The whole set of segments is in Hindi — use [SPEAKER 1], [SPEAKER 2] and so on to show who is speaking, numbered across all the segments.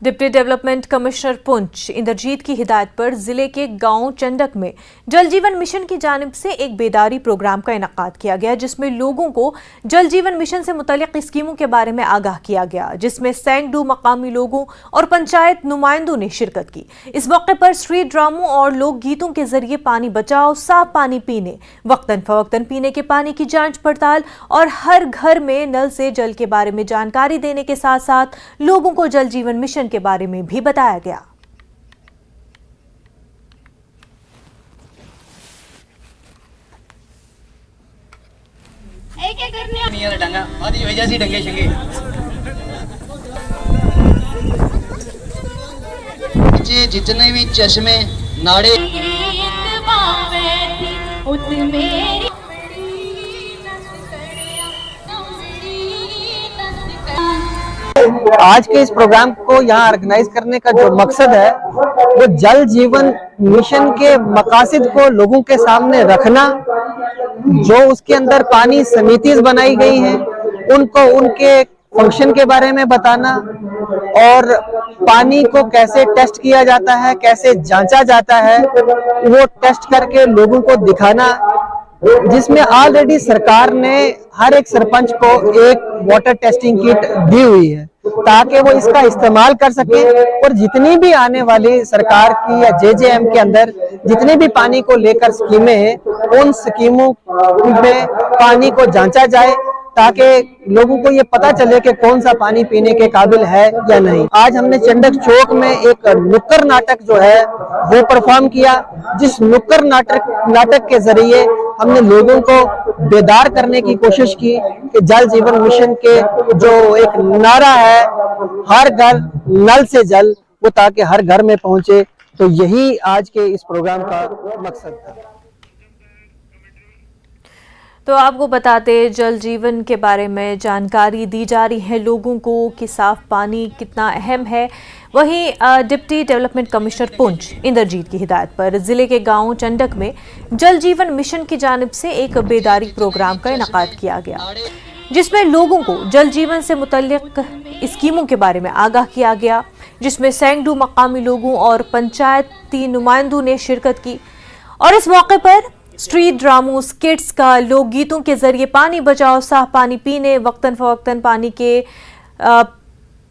[SPEAKER 1] Deputy development commissioner Poonch Indrajeet की हिदायत पर जिले के गांव चंडक में जल जीवन मिशन की जानिब से एक बेदारी प्रोग्राम का इनेकाद किया गया, जिसमें लोगों को जल जीवन मिशन से मुतल्लिक स्कीमों के बारे में आगाह किया गया, जिसमें सैकड़ों मकामी लोगों और पंचायत नुमाइंदों ने शिरकत की। इस मौके पर स्ट्रीट ड्रामों और लोक गीतों के जरिए पानी बचाओ, साफ पानी पीने, वक्तन फवक्तन पीने के पानी की जांच पड़ताल और हर घर में नल से जल के बारे में जानकारी देने के साथ साथ लोगों को जल जीवन मिशन के बारे में भी बताया गया।
[SPEAKER 2] जितने भी चश्मे नाड़े आज के इस प्रोग्राम को यहाँ ऑर्गेनाइज करने का जो मकसद है वो जल जीवन मिशन के मकासद को लोगों के सामने रखना, जो उसके अंदर पानी समितियां बनाई गई हैं उनको उनके फंक्शन के बारे में बताना और पानी को कैसे टेस्ट किया जाता है, कैसे जांचा जाता है, वो टेस्ट करके लोगों को दिखाना, जिसमें ऑलरेडी सरकार ने हर एक सरपंच को एक वाटर टेस्टिंग किट दी हुई है ताकि वो इसका इस्तेमाल कर सके और जितनी भी आने वाली सरकार की या जेजेएम के अंदर जितने भी पानी को लेकर स्कीमें हैं उन स्कीमों में पानी को जांचा जाए ताकि लोगों को ये पता चले कि कौन सा पानी पीने के काबिल है या नहीं। आज हमने चंडक चौक में एक नुक्कड़ नाटक जो है वो परफॉर्म किया, जिस नुक्कड़ नाटक के जरिए हमने लोगों को बेदार करने की कोशिश की कि जल जीवन मिशन के जो एक नारा है हर घर नल से जल, वो ताकि हर घर में पहुंचे। तो यही आज के इस प्रोग्राम का मकसद था।
[SPEAKER 1] तो आपको बताते जल जीवन के बारे में जानकारी दी जा रही है लोगों को कि साफ पानी कितना अहम है। वहीं deputy development commissioner Poonch Indrajeet की हिदायत पर जिले के गांव चंडक में जल जीवन मिशन की जानिब से एक बेदारी प्रोग्राम का इनेकाद किया गया, जिसमें लोगों को जल जीवन से मुतल्लिक स्कीमों के बारे में आगाह किया गया, जिसमें सैकड़ों मकामी लोगों और पंचायती नुमाइंदों ने शिरकत की। और इस मौके पर स्ट्रीट ड्रामों, स्किट्स का लोकगीतों के जरिए पानी बचाओ, साफ पानी पीने, वक्तन फवक्तन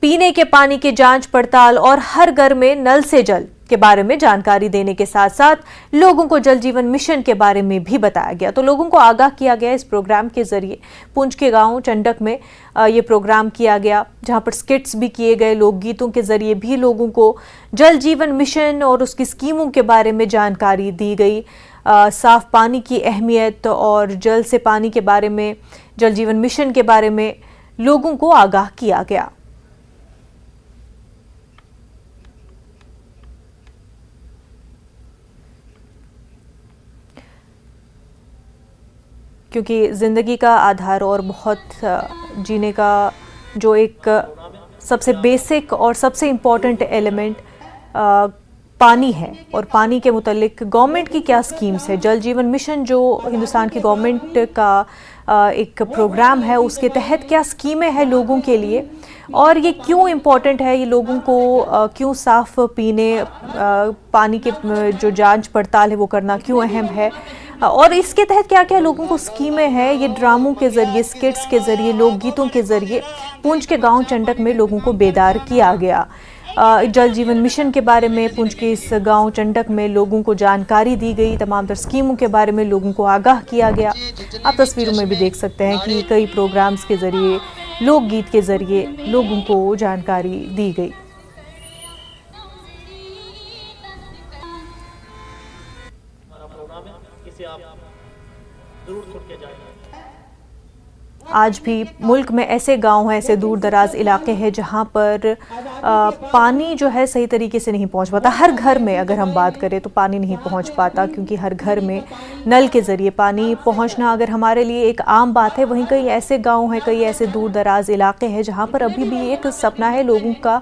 [SPEAKER 1] पीने के पानी की जांच पड़ताल और हर घर में नल से जल के बारे में जानकारी देने के साथ साथ लोगों को जल जीवन मिशन के बारे में भी बताया गया। तो लोगों को आगाह किया गया इस प्रोग्राम के जरिए। पुंछ के गांव चंडक में ये प्रोग्राम किया गया, जहां पर स्किट्स भी किए गए, लोकगीतों के जरिए भी लोगों को जल जीवन मिशन और उसकी स्कीमों के बारे में जानकारी दी गई। साफ पानी की अहमियत और जल से पानी के बारे में, जल जीवन मिशन के बारे में लोगों को आगाह किया गया। क्योंकि ज़िंदगी का आधार और बहुत जीने का जो एक सबसे बेसिक और सबसे इम्पॉर्टेंट एलिमेंट पानी है, और पानी के मुतल्लिक गवर्नमेंट की क्या स्कीम्स है। जल जीवन मिशन जो हिंदुस्तान की गवर्नमेंट का एक प्रोग्राम है, उसके तहत क्या स्कीमें हैं लोगों के लिए और ये क्यों इम्पॉर्टेंट है, ये लोगों को क्यों साफ़ पीने पानी के जो जांच पड़ताल है वो करना क्यों अहम है, और इसके तहत क्या क्या लोगों को स्कीमें हैं। ये ड्रामों के ज़रिए, स्किट्स के ज़रिए, लोकगीतों के ज़रिए पुंछ के गांव चंडक में लोगों को बेदार किया गया। जल जीवन मिशन के बारे में पुंछ के इस गांव चंडक में लोगों को जानकारी दी गई, तमाम तर स्कीमों के बारे में लोगों को आगाह किया गया। आप तस्वीरों में भी देख सकते हैं कि कई प्रोग्राम्स के ज़रिए, लोकगीत के ज़रिए लोगों को जानकारी दी गई। आज भी मुल्क में ऐसे गांव हैं, ऐसे दूर दराज इलाके हैं जहां पर पानी जो है सही तरीके से नहीं पहुंच पाता। हर घर में अगर हम बात करें तो पानी नहीं पहुंच पाता, क्योंकि हर घर में नल के ज़रिए पानी पहुंचना अगर हमारे लिए एक आम बात है, वहीं कई ऐसे गांव हैं, कई ऐसे दूर दराज इलाके हैं जहां पर अभी भी एक सपना है लोगों का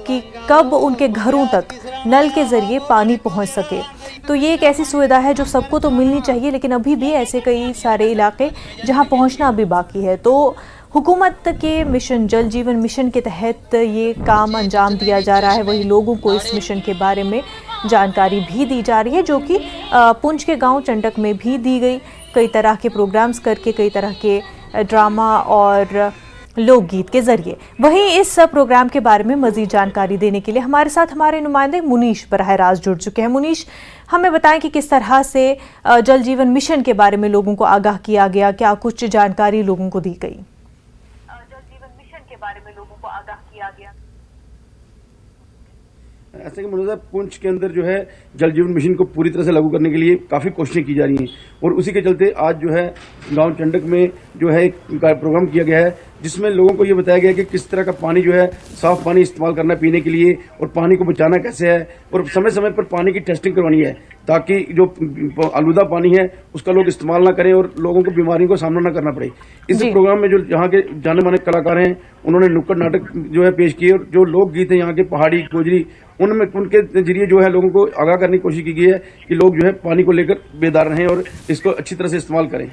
[SPEAKER 1] कि कब उनके घरों तक नल के ज़रिए पानी पहुँच सके। तो ये एक ऐसी सुविधा है जो सबको तो मिलनी चाहिए, लेकिन अभी भी ऐसे कई सारे इलाके जहाँ पहुँचना अभी बाकी है। तो हुकूमत के मिशन जल जीवन मिशन के तहत ये काम अंजाम दिया जा रहा है, वही लोगों को इस मिशन के बारे में जानकारी भी दी जा रही है, जो कि पुंछ के गांव चंडक में भी दी गई। कई तरह के प्रोग्राम्स करके, कई तरह के ड्रामा और लोकगीत के जरिए। वहीं इस प्रोग्राम के बारे में मजीद जानकारी देने के लिए हमारे साथ हमारे नुमाइंदे मुनीश बराह रास्त जुड़ चुके हैं। मुनीश, हमें बताएं कि किस तरह से जल जीवन मिशन के बारे में लोगों को आगाह किया गया, क्या कुछ जानकारी लोगों को दी गई?
[SPEAKER 3] जल जीवन मिशन के बारे में लोगों को आगाह किया गया।
[SPEAKER 4] ऐसे कि मुझे पुंछ के अंदर जो है जल जीवन मिशन को पूरी तरह से लागू करने के लिए काफ़ी कोशिशें की जा रही हैं, और उसी के चलते आज जो है गांव चंडक में जो है एक प्रोग्राम किया गया है, जिसमें लोगों को ये बताया गया कि किस तरह का पानी जो है साफ पानी इस्तेमाल करना है पीने के लिए, और पानी को बचाना कैसे है, और समय समय पर पानी की टेस्टिंग करवानी है, ताकि जो आलूदा पानी है उसका लोग इस्तेमाल ना करें और लोगों को बीमारियों का सामना ना करना पड़े। इस प्रोग्राम में जो यहाँ के जाने माने कलाकार हैं, उन्होंने नुक्कड़ नाटक जो है पेश किए, और जो लोकगीत है यहाँ के पहाड़ी गोजरी, उनके जरिए जो है लोगों को आगाह करने की कोशिश की गई है कि लोग जो है पानी को लेकर बेदार रहें और इसको अच्छी तरह से इस्तेमाल करें।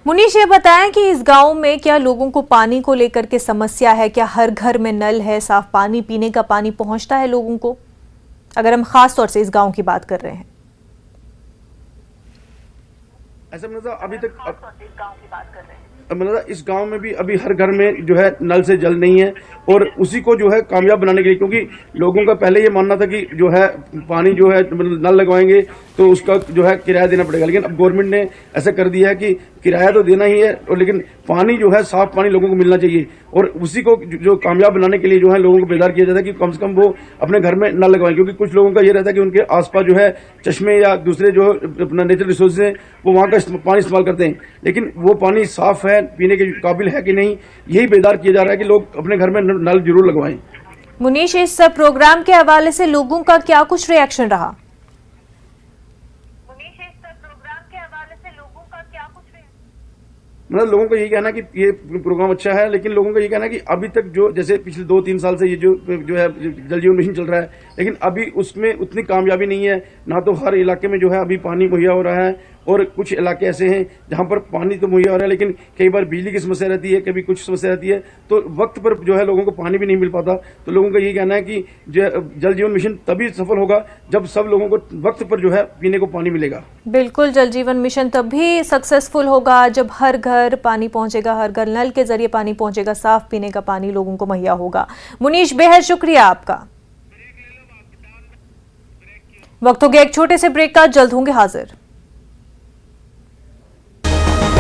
[SPEAKER 1] मुनीश, ये बताएं कि इस गांव में क्या लोगों को पानी को लेकर के समस्या है? क्या हर घर में नल है, साफ पानी, पीने का पानी पहुंचता है लोगों को, अगर हम खास तौर से इस गांव की बात कर रहे हैं?
[SPEAKER 4] ऐसा मतलब अभी तक
[SPEAKER 3] इस गांव की बात कर रहे हैं,
[SPEAKER 4] मतलब इस गांव में भी अभी हर घर में जो है नल से जल नहीं है, और उसी को जो है कामयाब बनाने के लिए, क्योंकि लोगों का पहले ये मानना था कि जो है पानी जो है नल लगवाएंगे तो उसका जो है किराया देना पड़ेगा, लेकिन अब गवर्नमेंट ने ऐसा कर दिया है कि किराया तो देना ही है, और लेकिन पानी जो है साफ पानी लोगों को मिलना चाहिए, और उसी को जो कामयाब बनाने के लिए जो है लोगों को बेदार किया जाता है कि कम से कम वो अपने घर में नल लगवाएं, क्योंकि कुछ लोगों का ये रहता है कि उनके आसपास जो है चश्मे या दूसरे जो अपना नेचुरल रिसोर्सेज हैं वो वहां का पानी इस्तेमाल करते हैं, लेकिन वो पानी साफ है, पीने के काबिल है कि नहीं, यही बेदार किया जा रहा है कि लोग अपने घर में नल जरूर लगवाएं।
[SPEAKER 1] मुनीश, इस प्रोग्राम के हवाले से लोगों का क्या कुछ रिएक्शन रहा?
[SPEAKER 4] मतलब लोगों का यही कहना है कि ये प्रोग्राम अच्छा है, लेकिन लोगों का ये कहना है कि अभी तक जो जैसे पिछले 2-3 साल से ये जो है जल जीवन मिशन चल रहा है, लेकिन अभी उसमें उतनी कामयाबी नहीं है, ना तो हर इलाके में जो है अभी पानी मुहैया हो रहा है, और कुछ इलाके ऐसे हैं जहां पर पानी तो मुहैया हो रहा है, लेकिन कई बार बिजली की समस्या रहती है, कभी कुछ समस्या रहती है, तो वक्त पर जो है लोगों को पानी भी नहीं मिल पाता। तो लोगों का यही कहना है कि जल जीवन मिशन तभी सफल होगा जब सब लोगों को वक्त पर जो है पीने को पानी मिलेगा।
[SPEAKER 1] बिल्कुल, जल जीवन मिशन तभी सक्सेसफुल होगा जब हर घर पानी पहुंचेगा, हर घर नल के जरिए पानी पहुंचेगा, साफ पीने का पानी लोगों को मुहैया होगा। मुनीश, बेहद शुक्रिया आपका। वक्त हो गया एक छोटे से ब्रेक का, जल्द होंगे हाजिर।